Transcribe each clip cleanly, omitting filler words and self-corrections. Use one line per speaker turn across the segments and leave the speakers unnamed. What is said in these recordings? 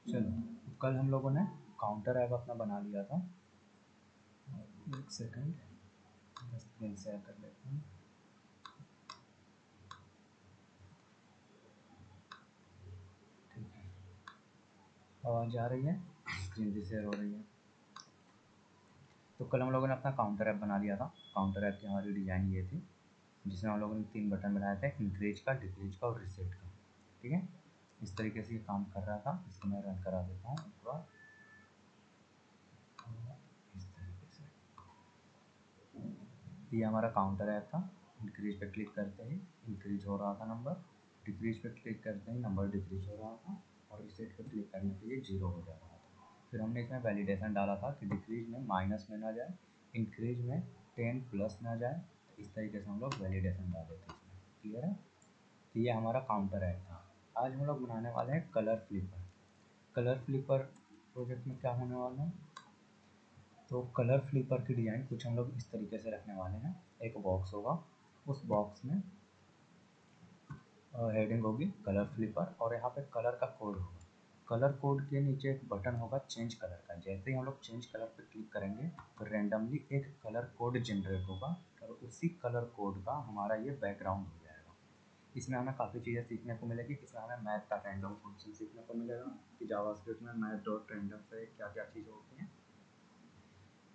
चलो, कल हम लोगों ने काउंटर ऐप अपना बना लिया था। एक सेकंड, बस स्क्रीन शेयर कर लेते हैं। ठीक है, आवाज़ आ रही है, स्क्रीन भी शेयर हो रही है। तो कल हम लोगों ने अपना काउंटर ऐप बना लिया था। काउंटर ऐप की हमारी डिज़ाइन ये थी, जिसमें हम लोगों ने 3 बटन बनाए थे, इंक्रीज का, डिक्रीज का और रिसेट का। ठीक है, इस तरीके से ये काम कर रहा था। इसको मैं रन करा देता हूँ एक बार। इस तरीके से ये हमारा काउंटर ऐप था। इंक्रीज पे क्लिक करते ही इंक्रीज हो रहा था नंबर, डिक्रीज पे क्लिक करते ही नंबर डिक्रीज हो रहा था, और रिसेट पे क्लिक करने के लिए 0 हो जा रहा था। फिर हमने इसमें वैलिडेशन डाला था कि डिक्रीज में माइनस में ना जाए, इंक्रीज में 10 प्लस ना जाए। इस तरीके से हम लोग वैलिडेशन डाले थे इसमें। क्लियर है? तो ये हमारा काउंटर ऐप था। आज हम लोग बनाने वाले हैं colour flipper. Colour flipper project में क्या होने वाला है, तो कलर फ्लिपर की डिज़ाइन कुछ हम लोग इस तरीके से रखने वाले हैं। एक बॉक्स होगा, उस बॉक्स में हेडिंग होगी कलर फ्लिपर, और यहाँ पे कलर का कोड होगा। कलर कोड के नीचे एक बटन होगा चेंज कलर का। जैसे ही हम लोग चेंज कलर पे क्लिक करेंगे तो रैंडमली एक कलर कोड जनरेट होगा, और उसी कलर कोड का हमारा ये बैकग्राउंड हो जाएगा। इसमें हमें काफ़ी चीज़ें सीखने को मिलेगी। इसमें हमें मैथ का रैंडम फंक्शन सीखने को मिलेगा कि जावास्क्रिप्ट में मैथ डॉट रैंडम से क्या क्या चीज़ें होती हैं।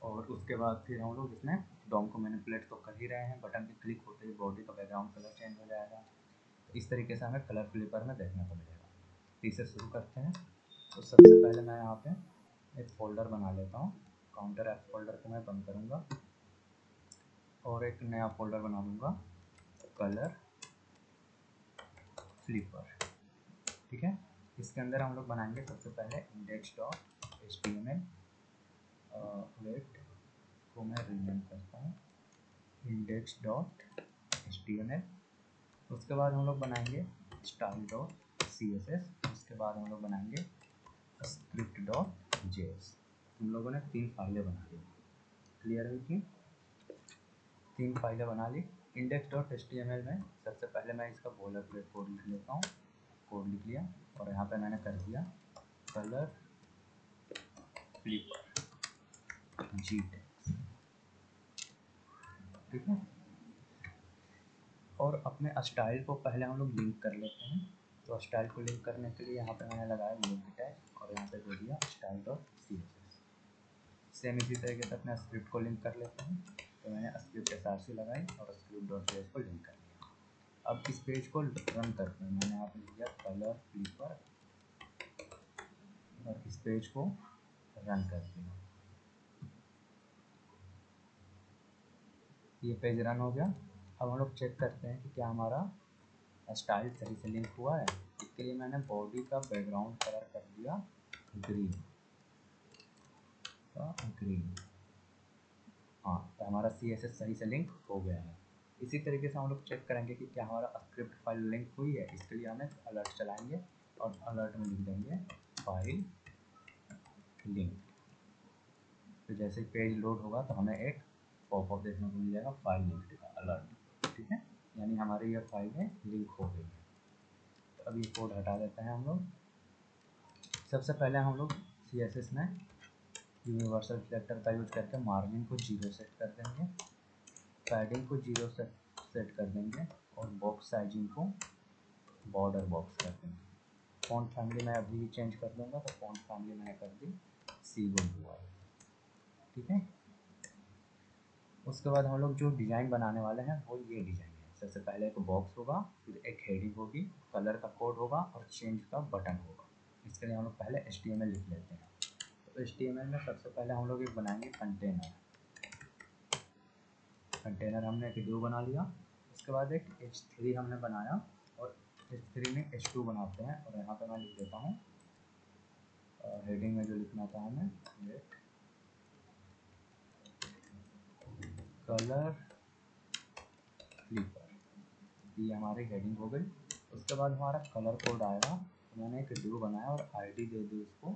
और उसके बाद फिर हम लोग इसमें डॉम को मैनिपुलेट तो कर ही रहे हैं। बटन पे क्लिक होते ही बॉडी का बैकग्राउंड कलर चेंज हो जाएगा। तो इस तरीके से हमें कलर फ्लिपर में देखने को मिलेगा। तो इसे शुरू करते हैं। तो सबसे पहले मैं यहाँ पे एक फ़ोल्डर बना लेता हूँ। काउंटर ऐप फ़ोल्डर को मैं बंद करूँगा और एक नया फ़ोल्डर बना लूँगा, कलर फ्लिपर। ठीक है, इसके अंदर हम लोग बनाएंगे सबसे पहले index.html। वेट को मैं रीनेम करता हूँ index.html। उसके बाद हम लोग बनाएंगे style.css। उसके बाद हम लोग बनाएंगे script.js। हम लोगों ने 3 फाइलें बना ली। क्लियर है कि 3 फाइलें बना ली। index.html में सबसे पहले मैं इसका बोलरप्लेट कोड लिख लेता हूँ। कोड लिख लिया और यहाँ पे मैंने कर दिया कलर फ्लिपर जी टैग्स। ठीक है, और अपने स्टाइल को पहले हम लोग लिंक कर लेते हैं। तो स्टाइल को लिंक करने के लिए यहाँ पे मैंने लगाया लिंक टैग और यहाँ पे दे दिया style.css। सेम इसी तरीके से अपने स्क्रिप्ट को लिंक कर लेते हैं। तो मैंने स्क्रिप्ट src लगाई और script.js को लिंक कर लिया। अब इस पेज को रन करते हैं। मैंने यहाँ पे लिखा कलर फ्लिपर और इस पेज को रन करते हैं। ये पेज रन हो गया। अब हम लोग चेक करते हैं कि क्या हमारा स्टाइल सही से लिंक हुआ है। इसके लिए मैंने बॉडी का बैकग्राउंड कलर कर दिया ग्रीन का ग्रीन। हाँ, तो हमारा CSS सही से लिंक हो गया है। इसी तरीके से हम लोग चेक करेंगे कि क्या हमारा स्क्रिप्ट फाइल लिंक हुई है। इसके लिए हमें अलर्ट चलाएंगे और अलर्ट में लिख देंगे फाइल लिंक। तो जैसे पेज लोड होगा तो हमें एक पॉपअप देखने को मिल जाएगा फाइल लिंक का अलर्ट। ठीक है, यानी हमारी ये फाइलें लिंक हो गई है। तो अब ये कोड हटा देते हैं हम लोग। सबसे पहले हम लोग CSS में यूनिवर्सल सिलेक्टर का यूज करके मार्जिन को 0 सेट कर देंगे, पैडिंग को 0 सेट कर देंगे और बॉक्स साइजिंग को बॉर्डर बॉक्स कर देंगे। फॉन्ट फैमिली मैं अभी भी चेंज कर दूंगा, तो फॉन्ट फैमिली मैंने कर दी CUI। ठीक है, उसके बाद हम लोग जो डिज़ाइन बनाने वाले हैं वो ये डिज़ाइन है। सबसे पहले एक बॉक्स होगा, फिर एक हेडिंग होगी, कलर का कोड होगा और चेंज का बटन होगा। इसके लिए हम लोग पहले HTML लिख लेते हैं। तो HTML में सबसे पहले हम लोग एक बनाएंगे कंटेनर। कंटेनर हमने एक डिव बना लिया। उसके बाद एक H3 हमने बनाया और H3 में H2 बनाते हैं। और यहाँ पे मैं लिख देता हूँ हेडिंग में जो लिखना था हमें, कलर फ्लिपर। ये हमारी हेडिंग हो गई। उसके बाद हमारा कलर कोड आएगा। तो मैंने एक डिव बनाया और ID दे दी उसको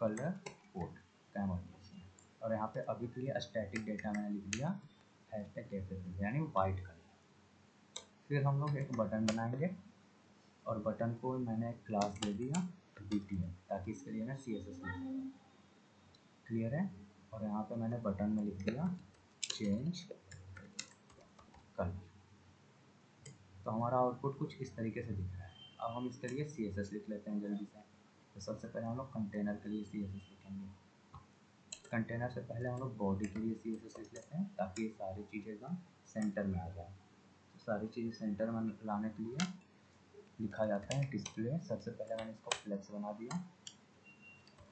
कलर कोड कैमल। और यहाँ पे अभी के लिए स्टैटिक डेटा मैंने लिख दिया #कैसे यानी वाइट कलर। फिर हम लोग एक बटन बनाएंगे और बटन को मैंने एक क्लास दे दिया BTN, ताकि इसके लिए मैं CSS लिख दूँ। क्लियर है। और यहाँ पे मैंने बटन में लिख दिया चेंज कलर। तो हमारा आउटपुट कुछ इस तरीके से दिख रहा है। अब हम इसके लिए CSS लिख लेते हैं जल्दी से। तो सबसे पहले हम लोग कंटेनर के लिए CSS लिखेंगे। कंटेनर से पहले हम लोग बॉडी के लिए CSS लिख लेते हैं, ताकि ये सारी चीज़ें एकदम सेंटर में आ जाए। तो सारी चीज़ें सेंटर में लाने के लिए लिखा जाता है डिस्प्ले। सबसे पहले मैंने इसको फ्लेक्स बना दिया,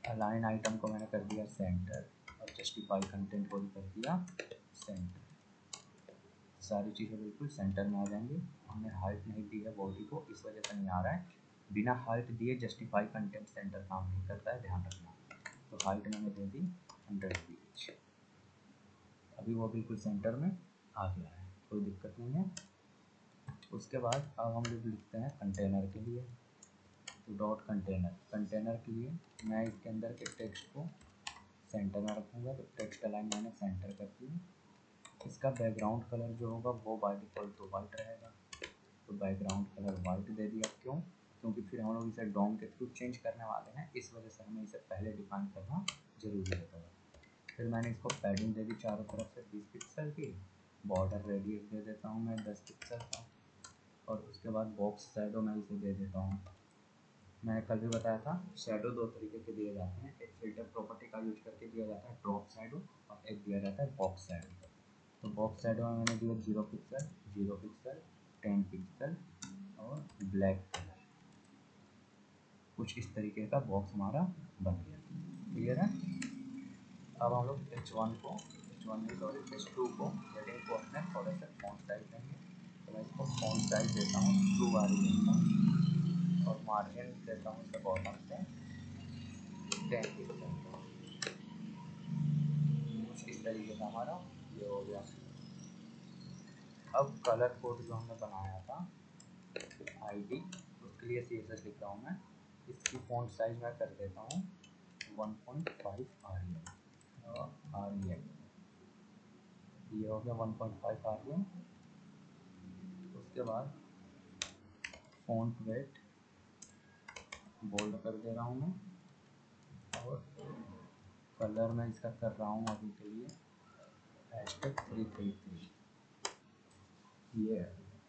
अलाइन आइटम को मैंने कर दिया सेंटर, और जस्टिफाई कंटेंट को भी कर दिया सेंटर। सारी चीज़ें बिल्कुल सेंटर में आ जाएंगी। हमने हाइट नहीं दी है बॉडी को, इस वजह से नहीं आ रहा है। बिना हाइट दिए जस्टिफाई कंटेंट सेंटर काम नहीं करता है, ध्यान रखना। तो हाइट मैंने दे दी 100 pH। अभी वो बिल्कुल सेंटर में आ गया है, कोई दिक्कत नहीं है। उसके बाद अब हम लोग लिखते हैं कंटेनर के लिए। तो डॉट कंटेनर के लिए मैं इसके अंदर के टेक्स्ट को सेंटर में रखूँगा। तो टेक्स्ट अलाइन मैंने सेंटर कर दिया। इसका बैकग्राउंड कलर जो होगा वो बाय डिफ़ॉल्ट तो वाइट रहेगा। तो बैकग्राउंड कलर वाइट दे दिया। क्यों? क्योंकि फिर हम लोग इसे डॉम के थ्रू चेंज करने वाले हैं, इस वजह से हमें इसे पहले डिफाइन करना जरूरी होता है। फिर मैंने इसको पैडिंग दे दी चारों तरफ से 20 पिक्सल की। बॉर्डर रेडियस दे देता हूँ मैं 10 पिक्सल का। और उसके बाद बॉक्स शैडो मैं इसे दे देता हूँ। मैंने कल भी बताया था शैडो दो तरीके के दिए जाते हैं। एक फिल्टर प्रॉपर्टी का यूज करके दिया जाता है ड्रॉप शैडो, और एक दिया जाता है बॉक्स शैडो। तो बॉक्स शैडो में मैंने दिया 0 पिक्सल, 0 पिक्सल, 10 पिक्सल और ब्लैक कलर। कुछ इस तरीके का बॉक्स हमारा बन गया। क्लियर है। अब हम लोग H1 नहीं सॉरी H2 को हेडिंग को अपने थोड़े से फॉन्ट साइज देंगे। तो मैं इसको फॉन्ट साइज देता हूँ 2 वाली देता हूँ, और मार्जिन देता हूँ इसका बॉटम से 10 पिक्सल। कुछ इस तरीके का हमारा ये हो गया। अब कलर कोड जो हमने बनाया था ID, उसके लिए CSS लिख रहा हूँ मैं। इसकी फॉन्ट साइज मैं कर देता हूँ 1.5 REM। ये हो गया 1.5 REM। उसके बाद फॉन्ट वेट बोल्ड कर दे रहा हूँ मैं, और कलर मैं इसका कर रहा हूँ अभी के लिए #333। ये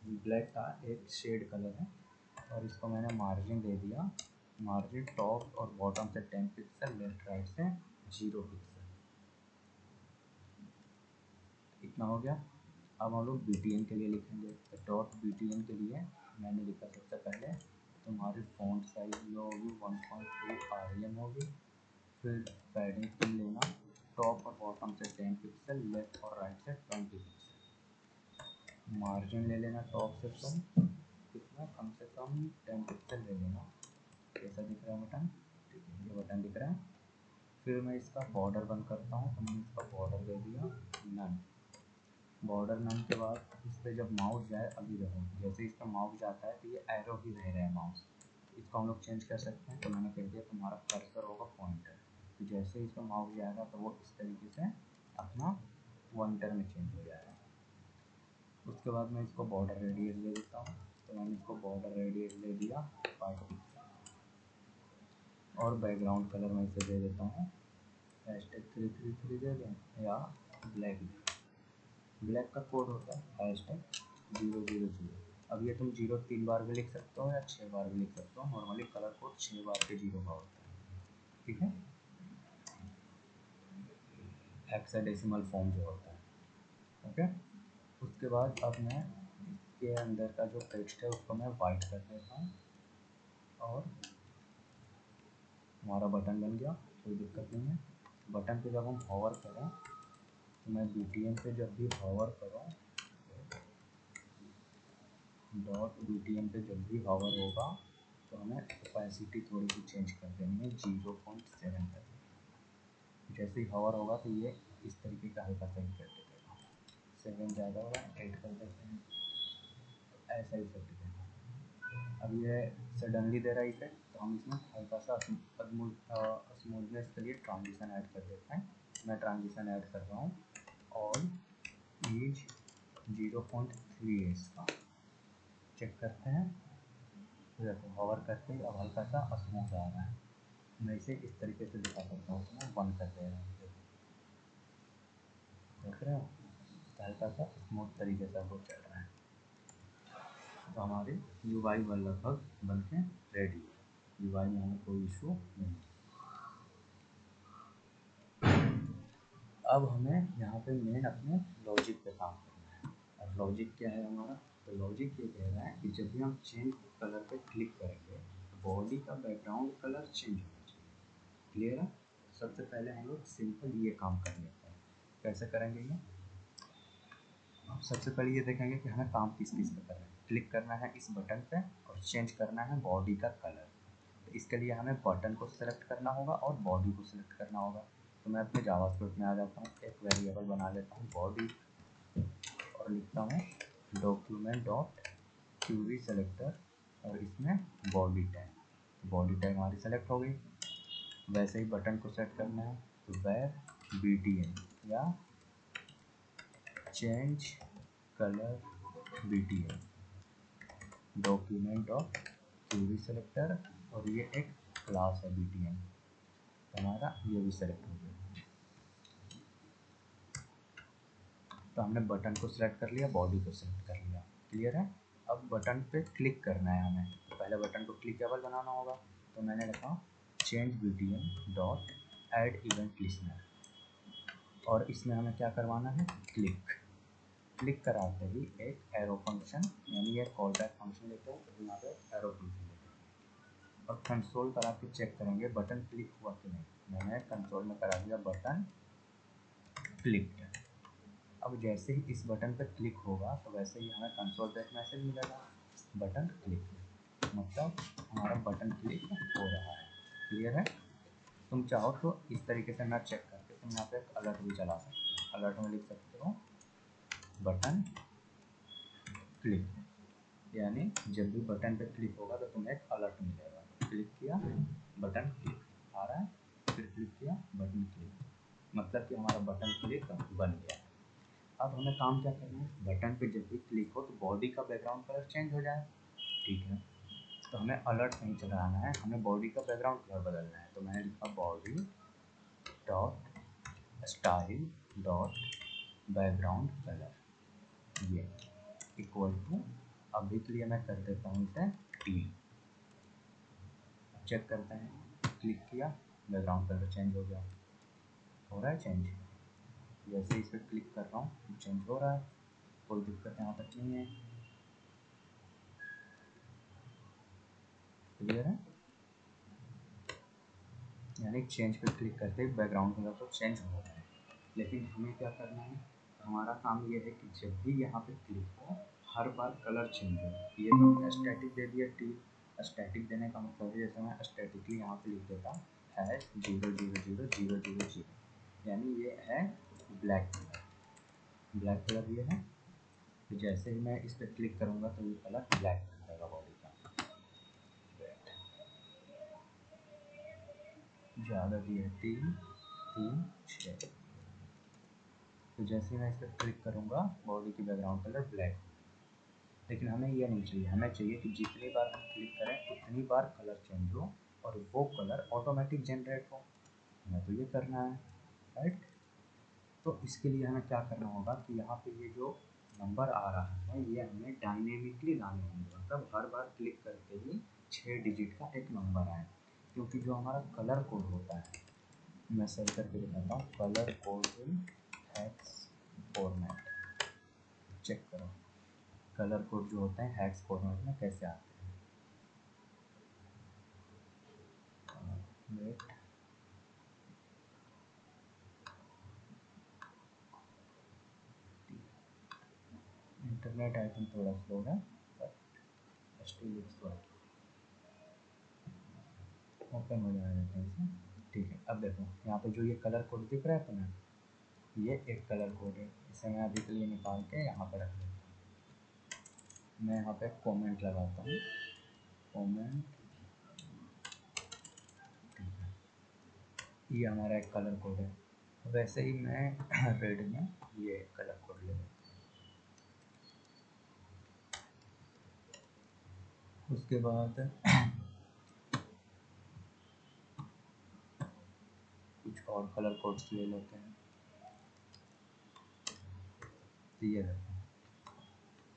ब्लैक का एक शेड कलर है, और इसको मैंने मार्जिन दे दिया। मार्जिन टॉप और बॉटम से 10 पिक्सल, लेफ्ट राइट से 0 पिक्सल। इतना हो गया। अब हम लोग BTN के लिए लिखेंगे। तो डॉट BTN के लिए मैंने लिखा सबसे पहले तुम्हारी फॉन्ट साइज जो होगी 1.2 REM होगी। फिर पैडिंग फुल लेना, टॉप और बॉटम से 10 पिक्सल, लेफ्ट और राइट से 20 पिक्सल। मार्जिन ले लेना टॉप से तुम कितना, कम से कम 10 पिक्सल ले लेना। कैसा दिख रहा है बटन? ठीक है, ये बटन दिख रहा है। फिर मैं इसका बॉर्डर बंद करता हूँ। तो मैंने इसका बॉर्डर दे दिया नन। बॉर्डर नन के बाद इस पर जब माउस जाए, अभी देखो जैसे इस पर माउस जाता है तो ये एरो ही रह रहा है माउस। इसको हम लोग चेंज कर सकते हैं। तो मैंने कह दिया तुम्हारा कर्सर होगा पॉइंटर। तो जैसे इस पर माउस जाएगा तो वो इस तरीके से अपना पॉइंटर में चेंज हो जाएगा। उसके बाद मैं इसको बॉर्डर रेडियस दे देता हूँ। तो मैंने इसको बॉर्डर रेडियस दे दिया 5 पिक्सल, और बैकग्राउंड कलर मैं इसे दे देता हूँ #333 दे दें, या ब्लैक दे। ब्लैक का कोड होता है #000। अब ये तुम 0 3 बार भी लिख सकते हो या 6 बार भी लिख सकते हो। नॉर्मली कलर कोड 6 बार के 0 का होता है। ठीक है, हेक्साडेसिमल फॉर्म जो होता है। ओके। उसके बाद अब मैं इसके अंदर का जो टेक्स्ट है उसको मैं वाइट कर देता हूँ, और हमारा बटन बन गया। कोई दिक्कत नहीं है। बटन पे जब हम हॉवर करें, तो मैं BTN पे जब भी हॉवर करूँ, डॉट BTN पे जब भी हॉवर होगा तो हमें कैपेसिटी थोड़ी सी चेंज कर देनी है 0.7 तक। जैसे ही हॉवर होगा तो ये इस तरीके का हल्का सा इफेक्ट देगा। 7 ज़्यादा होगा, 8 कर देते हैं। तो ऐसा इफेक्ट देगा। अब ये सडनली दे रहा है इफेक्ट, तो हम इसमें हल्का सा स्मूथनेस के लिए ट्रांजिशन ऐड कर देते हैं। मैं ट्रांजिशन ऐड कर रहा हूँ, और ईज 0.3 है इसका। चेक करते हैं। तो देखो हॉवर करके अब हल्का सा स्मूथ आ रहा है। मैं इसे इस तरीके से दिखा सकता हूँ, मैं बंद कर दे रहा हूँ, देख रहे हो, तो हल्का सा स्मूथ तरीके से वो चल रहा है। तो हमारे UI लगभग बन के रेडी है। UI में हमें कोई इशू नहीं। अब हमें यहाँ पे मेन अपने लॉजिक पे काम करना है। और लॉजिक क्या है हमारा? तो लॉजिक ये कह रहा है कि जब भी हम चेंज कलर पे क्लिक करेंगे तो बॉडी का बैकग्राउंड कलर चेंज होना चाहिए। क्लियर है? सबसे पहले हम लोग सिंपल ये काम कर लेते हैं। कैसे करेंगे ये? अब सबसे पहले ये देखेंगे कि हमें काम किस किस पे करना है। क्लिक करना है इस बटन पे और चेंज करना है बॉडी का कलर। तो इसके लिए हमें बटन को सिलेक्ट करना होगा और बॉडी को सिलेक्ट करना होगा। तो मैं अपने जावास्क्रिप्ट में आ जाता हूँ, एक वेरिएबल बना लेता हूँ बॉडी और लिखता हूँ डॉक्यूमेंट डॉट क्यूरी सेलेक्टर और इसमें बॉडी टैग। बॉडी टैग हमारी सेलेक्ट हो गई। वैसे ही बटन को सेट करना है तो वेर BTN या change colour BTN document dot query selector और ये एक क्लास है BTN। हमारा ये भी सेलेक्ट हो गया। तो हमने बटन को सिलेक्ट कर लिया, बॉडी को सिलेक्ट कर लिया। क्लियर है? अब बटन पे क्लिक करना है हमें। तो पहले बटन को क्लिकेबल बनाना होगा। तो मैंने लिखा change BTN dot add event listener और इसमें हमें क्या करवाना है? क्लिक। क्लिक कराते ही एक एरो फंक्शन यानी एक कॉल बैक फंक्शन लेते हैं। तो यहाँ पे एरो फंक्शन लेते हैं और कंसोल करा के चेक करेंगे बटन क्लिक हुआ कि नहीं। मैंने कंसोल में करा दिया बटन क्लिक। अब जैसे ही इस बटन पर क्लिक होगा तो वैसे ही हमें कंसोल पे एक मैसेज मिलेगा बटन क्लिक, मतलब हमारा बटन क्लिक हो रहा है। क्लियर है? तुम चाहो तो इस तरीके से ना चेक करके तुम यहाँ पे एक अलर्ट भी चला सकते हो। अलर्ट में लिख सकते हो बटन क्लिक, यानी जब भी बटन पे क्लिक होगा तो तुम्हें एक अलर्ट मिलेगा। क्लिक किया बटन क्लिक आ रहा है, फिर क्लिक किया बटन क्लिक, मतलब कि हमारा बटन क्लिक बन गया। अब हमें काम क्या करना है? बटन पे जब भी क्लिक हो तो बॉडी का बैकग्राउंड कलर चेंज हो जाए। ठीक है, तो हमें अलर्ट नहीं चलाना है, हमें बॉडी का बैकग्राउंड कलर बदलना है। तो मैंने लिखा body dot style dot background colour ये इक्वल टू, अभी के लिए मैं कर देता हूँ इसे T। चेक करते हैं, क्लिक किया बैकग्राउंड कलर चेंज हो गया। हो रहा है चेंज, जैसे इस पर क्लिक कर रहा हूँ चेंज हो रहा है, कोई दिक्कत यहाँ तक नहीं है। क्लियर है? यानी चेंज पर क्लिक करते ही बैकग्राउंड कलर तो चेंज हो रहा है। लेकिन हमें क्या करना है? हमारा काम ये है कि जब भी यहाँ पे क्लिक हो हर बार कलर चेंज हो। ये तो हमने स्टैटिक दे दिया T। स्टैटिक देने का मतलब है जैसे मैं स्टैटिकली यहाँ पे लिख देता हैश 0000000, यानी ये है ब्लैक कलर। ब्लैक कलर ये है। तो जैसे ही मैं इस पर क्लिक करूँगा तो ये कलर ब्लैक रहेगा बॉडी का। ज़्यादा दी है 3 3 6। तो जैसे ही मैं इस पर क्लिक करूँगा बॉडी की बैकग्राउंड कलर ब्लैक। लेकिन हमें ये नहीं चाहिए, हमें चाहिए कि जितनी बार हम क्लिक करें उतनी बार कलर चेंज हो और वो कलर ऑटोमेटिक जनरेट हो। हमें तो ये करना है, राइट? तो इसके लिए हमें क्या करना होगा कि यहाँ पे ये जो नंबर आ रहा है ये हमें डायनेमिकली लाने होंगे, मतलब हर बार क्लिक करके ही 6 डिजिट का एक नंबर आए। क्योंकि जो हमारा कलर कोड होता है, मैं सही करके दिखाता हूँ, कलर कोड इन हेक्स फॉर्मेट। चेक करो कलर कोड जो होते हैं हेक्स फॉर्मेट में कैसे आते हैं। वेट, इंटरनेट आई थिंक थोड़ा स्लो है but still it's working. Open हो जाएगा कहीं से। ठीक है, अब देखो यहाँ पे जो ये कलर कोड दिख रहा है तुम्हें, ये एक कलर कोड है। इसे मैं अभी के लिए निकाल के यहाँ पर रख लेता हूँ। मैं यहाँ पे कमेंट लगाता हूँ, कमेंट। ये हमारा एक कलर कोड है। वैसे ही मैं रेड में ये कलर कोड ले लेता उसके बाद कुछ और कलर कोड्स ले लेते हैं। ये रहते हैं,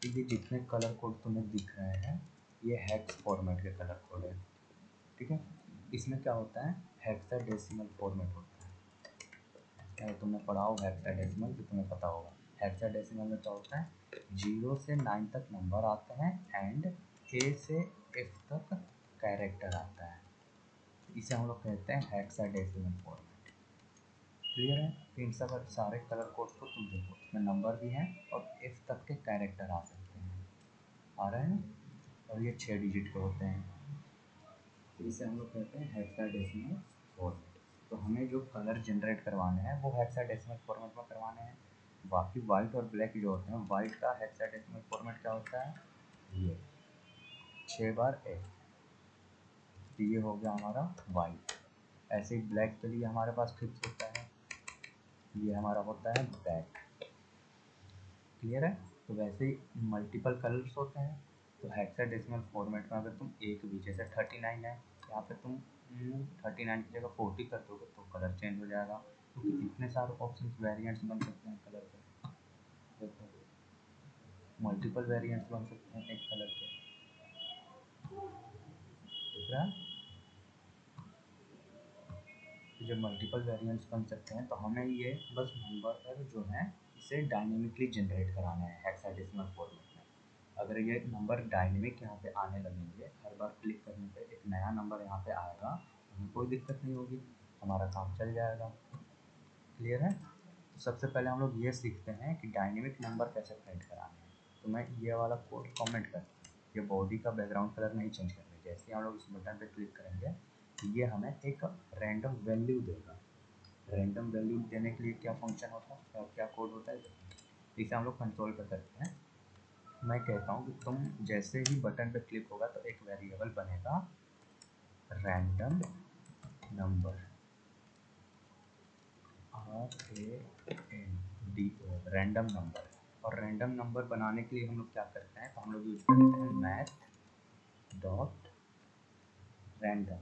ये जितने कलर कोड तुम्हें दिख रहे हैं ये हेक्स फॉर्मेट के कलर कोड है, ठीक है। इसमें क्या होता है, हेक्साडेसिमल फॉर्मेट होता है। तुमने पढ़ा हो हेक्साडेसिमल तो तुम्हें पता होगा। हेक्साडेसिमल में क्या होता है, 0 से 9 तक नंबर आते हैं एंड ए से एफ तक कैरेक्टर आता है, इसे हम लोग कहते हैं हेक्साडेसिमल फॉर्मेट। क्लियर है। तो इन सब सारे कलर कोड को तुम देखो, इसमें नंबर भी हैं और एफ तक के कैरेक्टर आ सकते हैं, आ रहे हैं, और ये 6 डिजिट के होते हैं, तो इसे हम लोग कहते हैं हेक्साडेसिमल फॉर्मेट। तो हमें जो कलर जनरेट करवाने हैं वो हेक्साडेसिमल फॉर्मेट में करवाने हैं। बाकी वाइट और ब्लैक जो होते हैं, वाइट का हेक्साडेसिमल फॉर्मेट क्या होता है, ये 6 बार ए, तो ये हो गया हमारा वाइट। ऐसे ही ब्लैक के लिए हमारे पास फिक्स होता है, ये हमारा होता है ब्लैक। क्लियर है। तो वैसे ही मल्टीपल कलर्स होते हैं, तो हेक्साडेसिमल फॉर्मेट में अगर तुम एक भी, जैसे 39 है, यहाँ पे तुम 39 की जगह 40 कर दोगे तो कलर चेंज हो जाएगा, क्योंकि इतने सारे ऑप्शन वेरिएंट्स बन सकते हैं कलर के, देखो मल्टीपल वेरिएंट्स बन सकते हैं एक कलर के, ठीक है। तो जब मल्टीपल वेरिएंट्स बन सकते हैं तो हमें ये बस नंबर जो है इसे डायनेमिकली जनरेट कराना है हेक्साडेसिमल फॉर्मेट में। अगर ये नंबर डायनेमिक यहाँ पे आने लगेंगे, हर बार क्लिक करने पे एक नया नंबर यहाँ पे आएगा, हमें कोई दिक्कत नहीं होगी, हमारा काम चल जाएगा। क्लियर है। तो सबसे पहले हम लोग ये सीखते हैं कि डायनेमिक नंबर कैसे प्रिंट कराने हैं। तो मैं ये वाला कोड कमेंट कर, ये बॉडी का बैकग्राउंड कलर नहीं चेंज करेंगे, जैसे ही हम लोग इस बटन पे क्लिक करेंगे ये हमें एक रैंडम वैल्यू देगा। रैंडम वैल्यू देने के लिए क्या फंक्शन होता है, क्या कोड होता है, इसे हम लोग कंट्रोल पे करते हैं। मैं कहता हूँ कि तुम जैसे ही बटन पे क्लिक होगा तो एक वेरिएबल बनेगा random number, RANDO, random number. और रैंडम नंबर बनाने के लिए हम लोग क्या करते हैं, तो हम लोग यूज करते हैं मैथ डॉट रैंडम,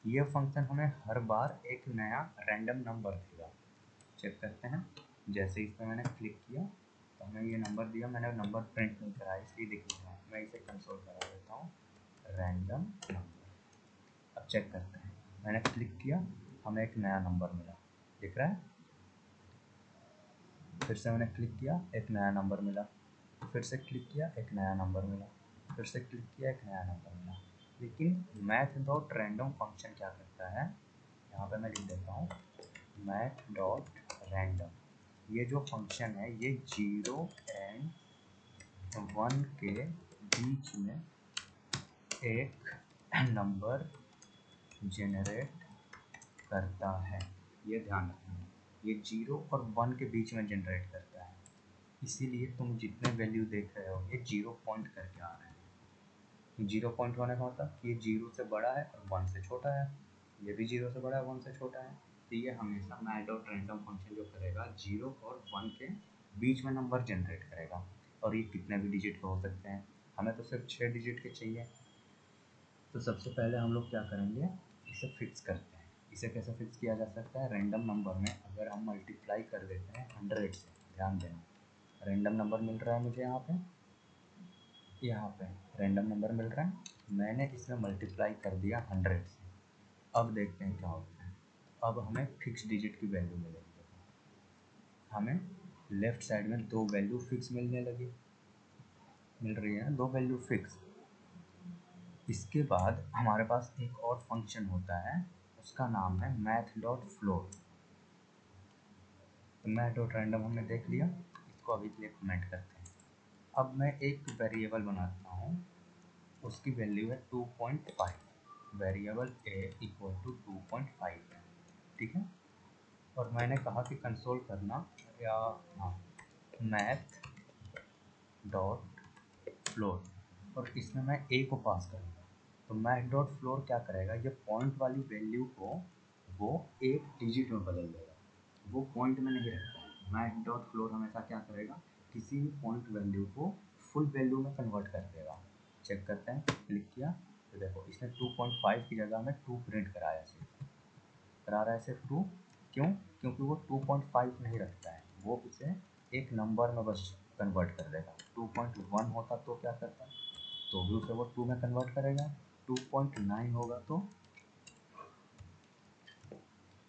ये फंक्शन हमें हर बार एक नया रैंडम नंबर देगा। चेक करते हैं, जैसे इसमें मैंने क्लिक किया तो हमें ये नंबर दिया, मैंने नंबर प्रिंट नहीं करा इसलिए दिख नहीं रहा है, मैं इसे कंसोल करा देता हूँ रैंडम नंबर। अब चेक करते हैं, मैंने क्लिक किया हमें एक नया नंबर मिला, दिख रहा है। फिर से मैंने क्लिक किया एक नया नंबर मिला, फिर से क्लिक किया एक नया नंबर मिला, फिर से क्लिक किया एक नया नंबर मिला। लेकिन मैथ डॉट रैंडम फंक्शन क्या करता है, यहाँ पे मैं लिख देता हूँ मैथ डॉट रैंडम, ये जो फंक्शन है ये 0 एंड 1 के बीच में एक नंबर जेनरेट करता है। ये ध्यान रखना, ये 0 और 1 के बीच में जनरेट करता है, इसीलिए तुम जितने वैल्यू देख रहे हो ये 0 पॉइंट करके आ रहे हैं। 0 पॉइंट होने का मतलब ये 0 से बड़ा है और 1 से छोटा है, ये भी 0 से बड़ा है 1 से छोटा है, तो ये हमेशा मैथ डॉट रैंडम फंक्शन जो करेगा 0 और 1 के बीच में नंबर जनरेट करेगा। और ये कितने भी डिजिट के हो सकते हैं, हमें तो सिर्फ 6 डिजिट के चाहिए। तो सबसे पहले हम लोग क्या करेंगे, इसे फिक्स करते हैं। इसे कैसे फिक्स किया जा सकता है, रैंडम नंबर में अगर हम मल्टीप्लाई कर देते हैं 100 से, ध्यान देना रैंडम नंबर मिल रहा है मुझे यहाँ पे रैंडम नंबर मिल रहा है, मैंने इसमें मल्टीप्लाई कर दिया 100 से। अब देखते हैं क्या होता है, अब हमें फिक्स डिजिट की वैल्यू मिलेगी, हमें लेफ्ट साइड में 2 वैल्यू फिक्स मिलने लगी, मिल रही है 2 वैल्यू फिक्स। इसके बाद हमारे पास एक और फंक्शन होता है, उसका नाम है मैथ डॉट फ्लोट। तो मैथ डॉट रैंडम हमने देख लिया, इसको अभी के लिए कमेंट करते हैं। अब मैं एक वेरिएबल बनाता हूँ, उसकी वैल्यू है 2.5, वेरिएबल ए इक्वल टू 2.5 है, ठीक है। और मैंने कहा कि कंसोल करना या हाँ मैथ डॉट फ्लोट, और इसमें मैं ए को पास करूँगा। तो मैथ डॉट फ्लोर क्या करेगा, ये पॉइंट वाली वैल्यू को वो एक डिजिट में बदल देगा, वो पॉइंट में नहीं रखता है। मैथ डॉट फ्लोर हमेशा क्या करेगा, किसी भी पॉइंट वैल्यू को फुल वैल्यू में कन्वर्ट कर देगा। चेक करते हैं, क्लिक किया तो देखो इसने 2.5 की जगह में 2 प्रिंट कराया, सिर्फ करा रहा है सिर्फ 2। क्यों? क्योंकि वो 2.5 नहीं रखता है, वो इसे एक नंबर में बस कन्वर्ट कर देगा। 2.1 होता तो क्या करता, तो भी उसे वो 2 में कन्वर्ट करेगा। 2.9 होगा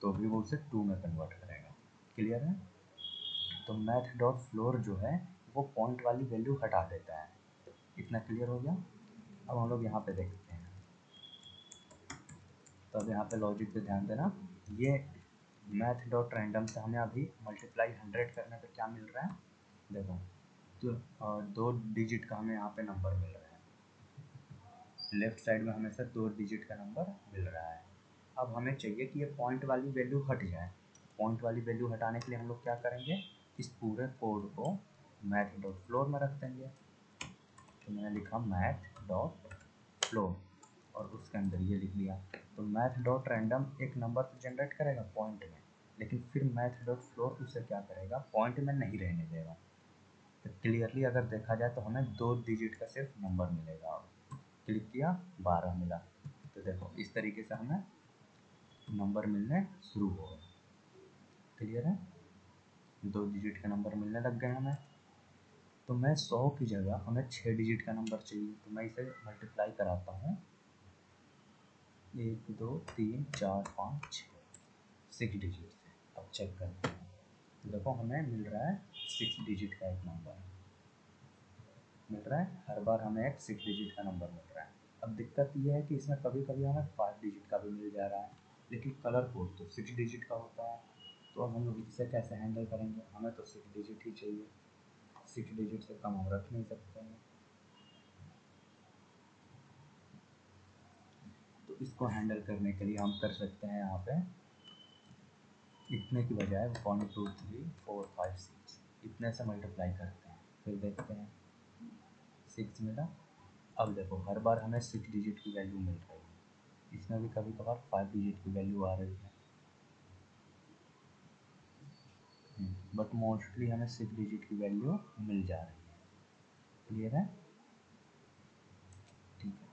तो भी वो उसे 2 में कन्वर्ट करेगा। क्लियर है? तो मैथ डॉट फ्लोर जो है वो पॉइंट वाली वैल्यू हटा देता है। इतना क्लियर हो गया? अब हम लोग यहाँ पे देखते हैं। तो अब यहाँ पे लॉजिक पे ध्यान देना। ये मैथ डॉट रैंडम से हमें अभी मल्टीप्लाई 100 करने पे क्या मिल रहा है, देखो तो 2 डिजिट का हमें यहाँ पे नंबर मिल रहा है। लेफ्ट साइड में हमें सिर्फ 2 डिजिट का नंबर मिल रहा है। अब हमें चाहिए कि ये पॉइंट वाली वैल्यू हट जाए। पॉइंट वाली वैल्यू हटाने के लिए हम लोग क्या करेंगे, इस पूरे कोड को मैथ डॉट फ्लोर में रख देंगे। तो मैंने लिखा मैथ डॉट फ्लोर और उसके अंदर ये लिख लिया। तो मैथ डॉट रैंडम एक नंबर तो जनरेट करेगा पॉइंट में, लेकिन फिर मैथ डॉट फ्लोर उसे क्या करेगा, पॉइंट में नहीं रहने देगा। तो क्लियरली अगर देखा जाए तो हमें 2 डिजिट का सिर्फ नंबर मिलेगा। अब क्लिक किया 12 मिला। तो देखो इस तरीके से हमें नंबर मिलने शुरू हो गए। क्लियर है? 2 डिजिट का नंबर मिलने लग गए हमें। तो मैं 100 की जगह हमें 6 डिजिट का नंबर चाहिए, तो मैं इसे मल्टीप्लाई कराता हूँ। 1 2 3 4 5 6 डिजिट से। अब चेक करते हैं, तो देखो हमें मिल रहा है 6 डिजिट का एक नंबर मिल रहा है। हर बार हमें एक 6 डिजिट का नंबर मिल रहा है। अब दिक्कत ये है कि इसमें कभी कभी हमें 5 डिजिट का भी मिल जा रहा है, लेकिन कलर कोड तो 6 डिजिट का होता है। तो अब हम लोग इसे कैसे हैंडल करेंगे, हमें तो 6 डिजिट ही चाहिए। 6 डिजिट से कम हम रख नहीं सकते हैं। तो इसको हैंडल करने के लिए हम कर सकते हैं यहाँ पे इतने की बजाय 1 2 3 4 5 6 इतने से मल्टीप्लाई करते हैं। फिर देखते हैं 6 मिला। अब देखो हर बार हमें 6 डिजिट की वैल्यू मिल रही है, इसमें भी कभी कभार 5 डिजिट की वैल्यू आ रही है, बट मोस्टली हमें 6 डिजिट की वैल्यू मिल जा रही है। क्लियर है? ठीक है,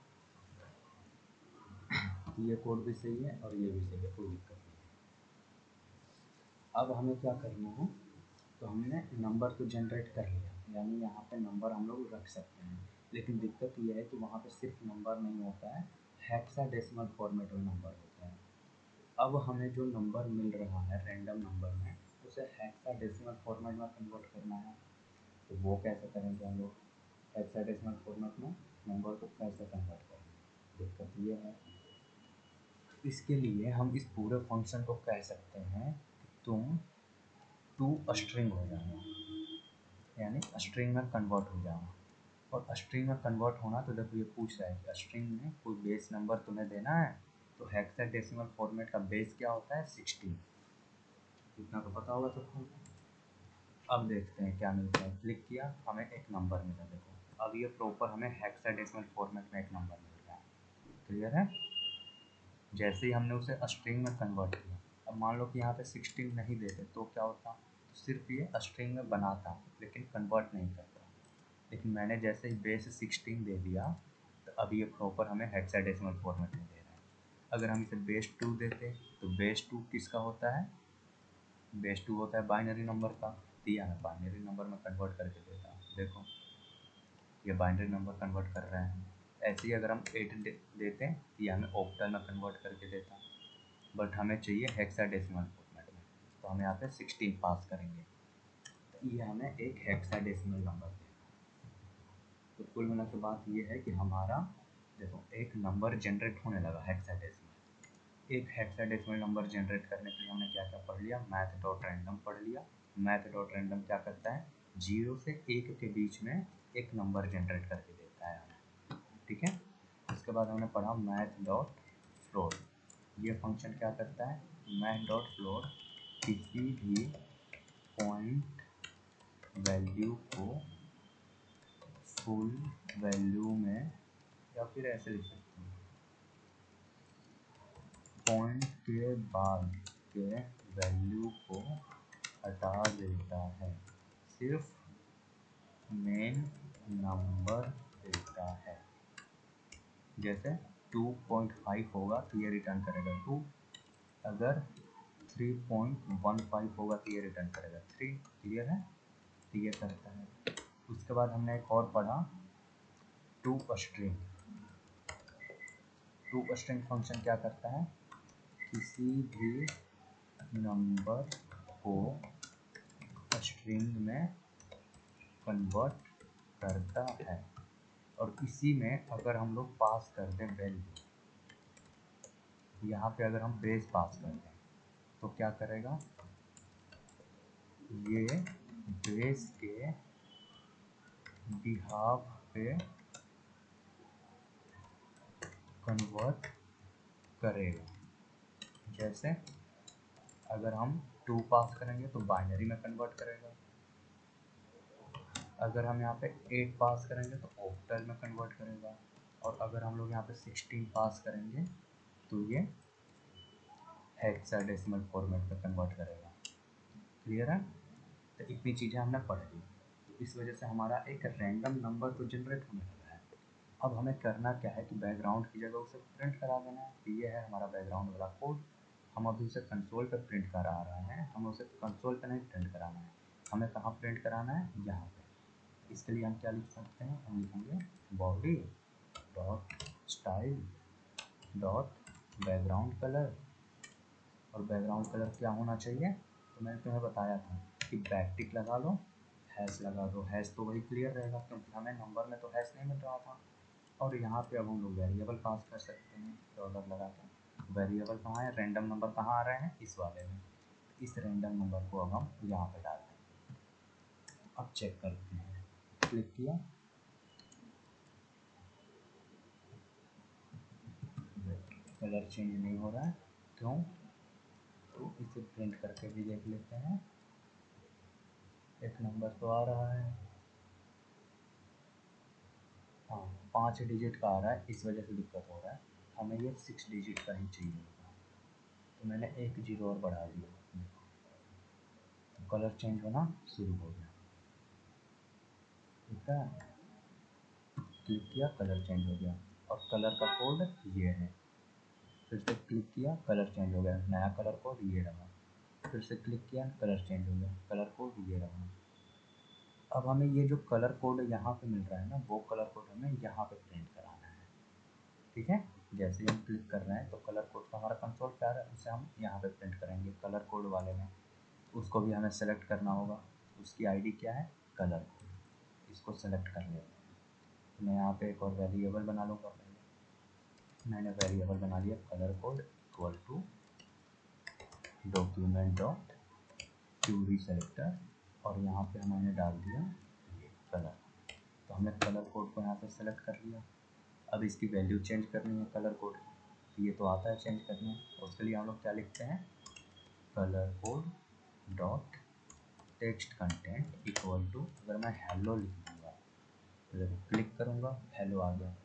तो ये कोड भी सही है और ये भी सही है, कोई दिक्कत नहीं है। अब हमें क्या करना है, तो हमने नंबर तो जनरेट कर लिया, यानी यहाँ पे नंबर हम लोग रख सकते हैं। लेकिन दिक्कत ये है कि वहाँ पे सिर्फ नंबर नहीं होता है, हेक्साडेसिमल फॉर्मेट में नंबर होता है। अब हमें जो नंबर मिल रहा है रैंडम नंबर में, उसे हेक्साडेसिमल फॉर्मेट में कन्वर्ट करना है। तो वो कैसे करेंगे हम लोग, हेक्साडेसिमल फॉर्मेट में नंबर को कैसे कन्वर्ट करेंगे, दिक्कत ये है। इसके लिए हम इस पूरे फंक्शन को कह सकते हैं कि तुम टू स्ट्रिंग हो जाओ, यानी स्ट्रिंग में कन्वर्ट हो जाओ। और स्ट्रिंग में कन्वर्ट होना, तो देखो ये पूछ रहा है कि स्ट्रिंग में कोई बेस नंबर तुम्हें देना है, तो हेक्साडेसिमल फॉर्मेट का बेस क्या होता है, 16। इतना तो पता होगा सबको। अब देखते हैं क्या मिलता है। क्लिक किया, हमें एक नंबर मिला। देखो अब ये प्रॉपर हमें हेक्साडेसिमल फॉर्मेट में एक नंबर मिल रहा है। क्लियर है? जैसे ही हमने उसे स्ट्रिंग में कन्वर्ट किया, अब मान लो कि यहाँ पे 16 नहीं देते तो क्या होता, तो सिर्फ ये स्ट्रिंग में बनाता लेकिन कन्वर्ट नहीं करता। लेकिन मैंने जैसे ही बेस 16 दे दिया, तो अब ये प्रॉपर हमें हेक्साडेसिमल फॉर्मेट में दे रहा है। अगर हम इसे बेस 2 देते, तो बेस 2 किसका होता है, बेस 2 होता है बाइनरी नंबर का। दिया है बाइनरी नंबर में कन्वर्ट करके देता हूँ। देखो ये बाइनरी नंबर कन्वर्ट कर रहे हैं। ऐसे ही अगर हम 8 देते, तो ये हमें ऑक्टल में कन्वर्ट करके देता। बट हमें चाहिए हेक्साडेसिमल फॉर्मेट में, तो हम यहाँ पे 16 पास करेंगे, तो ये हमें एक हेक्साडेसिमल नंबर देगा। तो कुल मिला के बात ये है कि हमारा देखो एक नंबर जनरेट होने लगा हेक्साडेसिमल। एक हेक्साडेसिमल नंबर जनरेट करने के लिए हमने क्या क्या पढ़ लिया, मैथ डॉट रैंडम पढ़ लिया। मैथ डॉट रैंडम क्या करता है, 0 से 1 के बीच में एक नंबर जनरेट करके देता है हमें। ठीक है? उसके बाद हमने पढ़ा मैथ डॉट फ्लोर। ये फंक्शन क्या करता है, मैथ डॉट फ्लोर किसी भी पॉइंट वैल्यू को फुल वैल्यू में, या फिर ऐसे लिख सकते हैं, पॉइंट के बाद के वैल्यू को हटा देता है, सिर्फ मेन नंबर देता है। जैसे 2.5 होगा तो ये रिटर्न करेगा 2, अगर 3.15 होगा तो ये रिटर्न करेगा 3। क्लियर है? तो ये करता है। उसके बाद हमने एक और पढ़ा to string. To string function क्या करता है, किसी भी नंबर को स्ट्रिंग में कन्वर्ट करता है, और इसी में अगर हम लोग पास कर दें वैल्यू, यहाँ पे अगर हम बेस पास कर दें तो क्या करेगा, ये बेस के बिहाफ पे कन्वर्ट करेगा। जैसे अगर हम 2 पास करेंगे तो बाइनरी में कन्वर्ट करेगा, अगर हम यहाँ पे 8 पास करेंगे तो ऑक्टल में कन्वर्ट करेगा, और अगर हम लोग यहाँ पे 16 पास करेंगे तो ये हेक्साडेसिमल फॉर्मेट में कन्वर्ट करेगा। क्लियर है? तो इतनी चीज़ें हमने पढ़ ली। तो इस वजह से हमारा एक रैंडम नंबर तो जनरेट होने लगा है। अब हमें करना क्या है कि बैकग्राउंड की जगह उसे प्रिंट करा देना है। तो ये है हमारा बैकग्राउंड वाला कोड। हम अभी उसे कंसोल पर प्रिंट करा रहे हैं, हमें उसे कंसोल पर नहीं प्रिंट कराना है, हमें कहाँ प्रिंट कराना है, यहाँ पे। इसके लिए हम क्या लिख सकते हैं, हम लिखेंगे body dot style dot background colour. और बैकग्राउंड कलर क्या होना चाहिए, तो मैंने तुम्हें बताया था कि बैकटिक लगा लो, हैश लगा दो। हैश तो वही क्लियर रहेगा क्योंकि हमें नंबर में तो हैश नहीं मिल रहा था। और यहाँ पे अब हम लोग वेरिएबल पास कर सकते हैं डॉलर लगा के। वेरिएबल कहाँ है, रैंडम नंबर कहाँ आ रहे हैं, इस वाले में। इस रैंडम नंबर को अब हम यहाँ पे डालते हैं। अब चेक करते हैं, क्लिक किया, कलर चेंज नहीं हो रहा है, क्यों, तो इसे प्रिंट करके भी देख लेते हैं। एक नंबर तो आ रहा है, हाँ 5 डिजिट का आ रहा है, इस वजह से दिक्कत हो रहा है। हमें ये 6 डिजिट का ही चाहिए होगा, तो मैंने एक जीरो और बढ़ा दिया, तो कलर चेंज होना शुरू हो गया। ठीक है, क्लिक किया, कलर चेंज हो गया, और कलर का कोड ये है। फिर से क्लिक किया, कलर चेंज हो गया, नया कलर कोड ये रहा। फिर से क्लिक किया, कलर चेंज हो गया, कलर कोड ये रहा। अब हमें ये जो कलर कोड यहाँ पे मिल रहा है ना, वो कलर कोड हमें यहाँ पे प्रिंट कराना है। ठीक है, जैसे ही हम क्लिक कर रहे हैं तो कलर कोड तो हमारा कंसोल पे आ रहा है, उसे हम यहाँ पे प्रिंट करेंगे कलर कोड वाले में। उसको भी हमें सेलेक्ट करना होगा, उसकी आईडी क्या है, कलर कोड। इसको सेलेक्ट कर लेते हैं। तो मैं यहाँ पे एक और वेरिएबल बना लूँगा। पहले मैंने वेरिएबल बना लिया colour code equal to document dot query selector, और यहाँ पे मैंने डाल दिया ये कलर। तो हमने कलर कोड को यहाँ से सेलेक्ट कर लिया। अब इसकी वैल्यू चेंज करनी है कलर कोड, ये तो आता है चेंज करने। उसके लिए हम लोग क्या लिखते हैं, colour code dot text content equal to, अगर मैं हेलो लिख दूँगा तो देखो क्लिक करूँगा हेलो आ गया,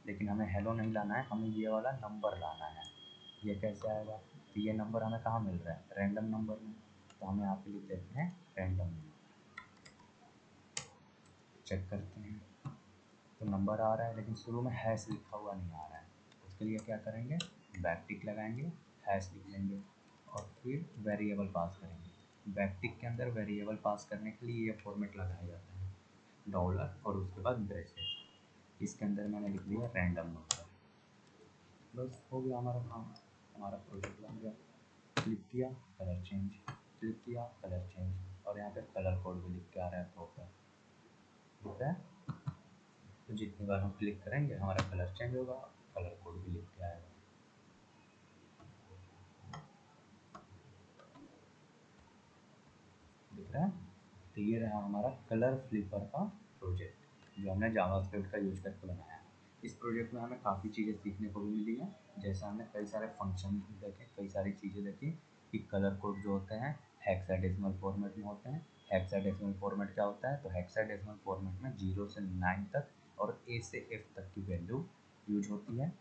लेकिन हमें हेलो नहीं लाना है, हमें ये वाला नंबर लाना है। ये कैसे आएगा, तो ये नंबर हमें कहाँ मिल रहा है, रैंडम नंबर में। तो हम यहाँ पे लिख देते हैं रैंडम नंबर। चेक करते हैं तो नंबर आ रहा है, लेकिन शुरू में हैश लिखा हुआ नहीं आ रहा है। उसके लिए क्या करेंगे, बैकटिक लगाएंगे, हैश लिख लेंगे, और फिर वेरिएबल पास करेंगे। बैकटिक के अंदर वेरिएबल पास करने के लिए ये फॉर्मेट लगाया जाता है, डॉलर और उसके बाद ब्रेसेस। इसके अंदर मैंने लिख दिया रैंडम नंबर। बस हो गया हमारा काम, हमारा प्रोजेक्ट बन गया। क्लिक किया, कलर चेंज, क्लिक किया, कलर चेंज, और यहाँ पे कलर कोड भी लिख के आ रहा है प्रॉपर। ठीक है, तो जितनी बार हम क्लिक करेंगे हमारा कलर चेंज होगा, कलर कोड भी लिख के आएगा। दिख रहा है? तो ये रहा हमारा कलर फ्लिपर का प्रोजेक्ट जो हमने जावास्क्रिप्ट का यूज करके बनाया है। इस प्रोजेक्ट में हमें काफ़ी चीज़ें सीखने को भी मिली हैं, जैसे हमने कई सारे फंक्शन देखे, कई सारी चीज़ें देखी कि कलर कोड जो होते हैं हेक्साडेसिमल फॉर्मेट में होते हैं। हेक्साडेसिमल फॉर्मेट क्या होता है, तो हेक्साडेसिमल फॉर्मेट में 0 से 9 तक और A से F तक की वैल्यू यूज होती है।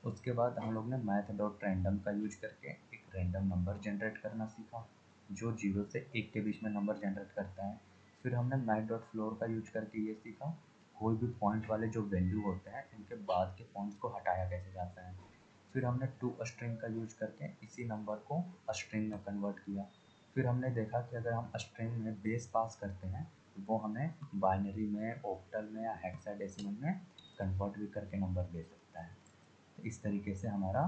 उसके बाद हम लोग ने मैथ डॉट रैंडम का यूज करके एक रैंडम नंबर जनरेट करना सीखा जो 0 से 1 के बीच में नंबर जनरेट करता है। फिर हमने मैथ डॉट फ्लोर का यूज करके ये सीखा कोई भी पॉइंट वाले जो वैल्यू होते हैं इनके बाद के पॉइंट्स को हटाया कैसे जाता है। फिर हमने टू स्ट्रिंग का यूज करके इसी नंबर को स्ट्रिंग में कन्वर्ट किया। फिर हमने देखा कि अगर हम स्ट्रिंग में बेस पास करते हैं तो वो हमें बाइनरी में, ऑक्टल में या हेक्साडेसिमल में कन्वर्ट भी करके नंबर दे सकता है। तो इस तरीके से हमारा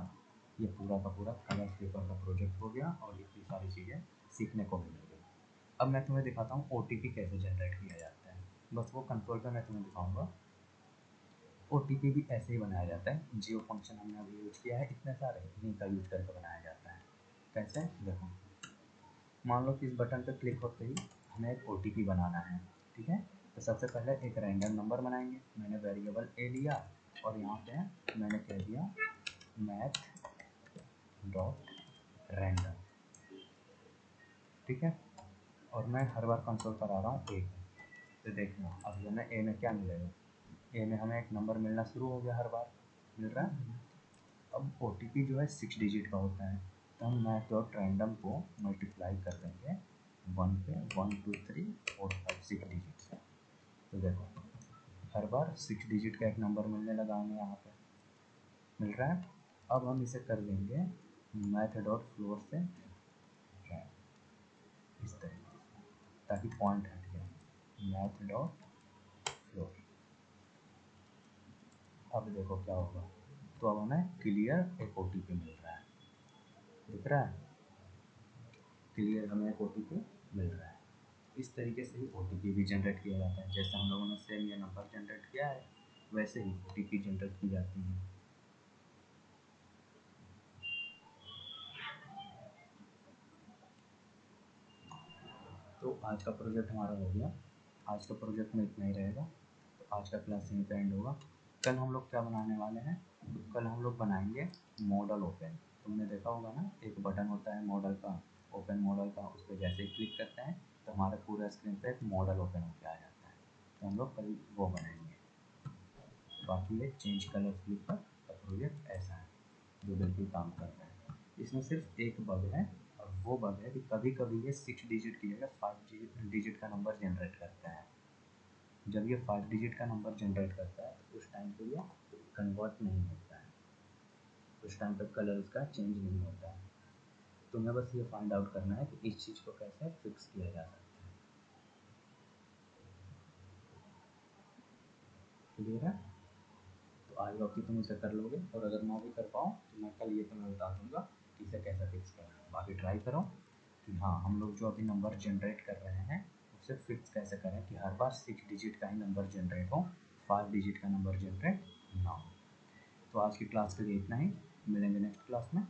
ये पूरा का पूरा कलर पेपर का प्रोजेक्ट हो गया और इतनी सारी चीज़ें सीखने को भी मिल गई। अब मैं तुम्हें दिखाता हूँ OTP कैसे जनरेट किया जाता है। बस वो कंट्रोल पे मैं तुम्हें दिखाऊंगा। OTP भी ऐसे ही बनाया जाता है। जियो फंक्शन हमने अभी यूज किया है, इतने सारे इन्हीं का यूज करके बनाया जाता है। कैसे, देखो, मान लो कि इस बटन पर क्लिक होते ही हमें एक OTP बनाना है, ठीक है। तो सबसे पहले एक रैंडम नंबर बनाएंगे। मैंने वेरिएबल a लिया और यहाँ पे मैंने कह दिया मैथ डॉट रैंडम, ठीक है। और मैं हर बार कंसोल पर आ रहा हूँ एक। तो देखना अब हमें ए में क्या मिलेगा। ए में हमें एक नंबर मिलना शुरू हो गया, हर बार मिल रहा है। अब OTP जो है 6 डिजिट का होता है, तो हम मैथ डॉट रैंडम को मल्टीप्लाई कर देंगे 1 पे, 1 2 3 4 5 6 डिजिट से। तो देखो हर बार 6 डिजिट का एक नंबर मिलने लगा हमें, यहाँ पे मिल रहा है। अब हम इसे कर देंगे मैथ डॉट फ्लोर से इस तरीके से, ताकि पॉइंट हट जाए, मैथ डॉट फ्लोर। अब देखो क्या होगा, तो अब हमें क्लियर एक OTP मिल रहा है, दिख रहा है, क्लियर हमें एक OTP मिल रहा है। इस तरीके से ही OTP भी जनरेट किया जाता है। जैसे हम लोगों ने सेम ये नंबर जनरेट किया है, वैसे ही OTP जनरेट की जाती है। तो आज का प्रोजेक्ट हमारा हो गया। आज का प्रोजेक्ट में इतना ही रहेगा। तो आज का क्लास यहीं पे एंड होगा। कल हम लोग क्या बनाने वाले हैं, तो कल हम लोग बनाएंगे मॉडल ओपन। तुमने देखा होगा ना, एक बटन होता है मॉडल का, ओपन मॉडल का, उस पर जैसे ही क्लिक करते हैं तो हमारे पूरे स्क्रीन पे एक मॉडल ओपन होकर आ जाता है। तो हम लोग कल वो बनाएंगे। बाकी ये चेंज कलर फ्लिपर का प्रोजेक्ट ऐसा है जो बिल्कुल काम कर रहा है। इसमें सिर्फ एक बग है, और वो बग है कि कभी कभी ये 6 डिजिट की जगह 5 डिजिट का नंबर जनरेट करता है। जब ये 5 डिजिट का नंबर जनरेट करता है तो उस टाइम पे ये कन्वर्ट नहीं होता है, उस टाइम पे कलर इसका चेंज नहीं होता है। तुम्हें बस ये फाइंड आउट करना है कि इस चीज़ को कैसे फिक्स किया जा सकता है। क्लियर है? तो आई होप कि तुम इसे कर लोगे, और अगर ना भी कर पाओ तो मैं कल ये तुम्हें बता दूंगा कि इसे कैसे फिक्स करना है। बाकी ट्राई करो कि हाँ, हम लोग जो अभी नंबर जनरेट कर रहे हैं उसे फिक्स कैसे करें कि हर बार 6 डिजिट का ही नंबर जनरेट हो, 5 डिजिट का नंबर जनरेट ना हो। तो आज की क्लास के लिए इतना ही, मिलेंगे नेक्स्ट क्लास में।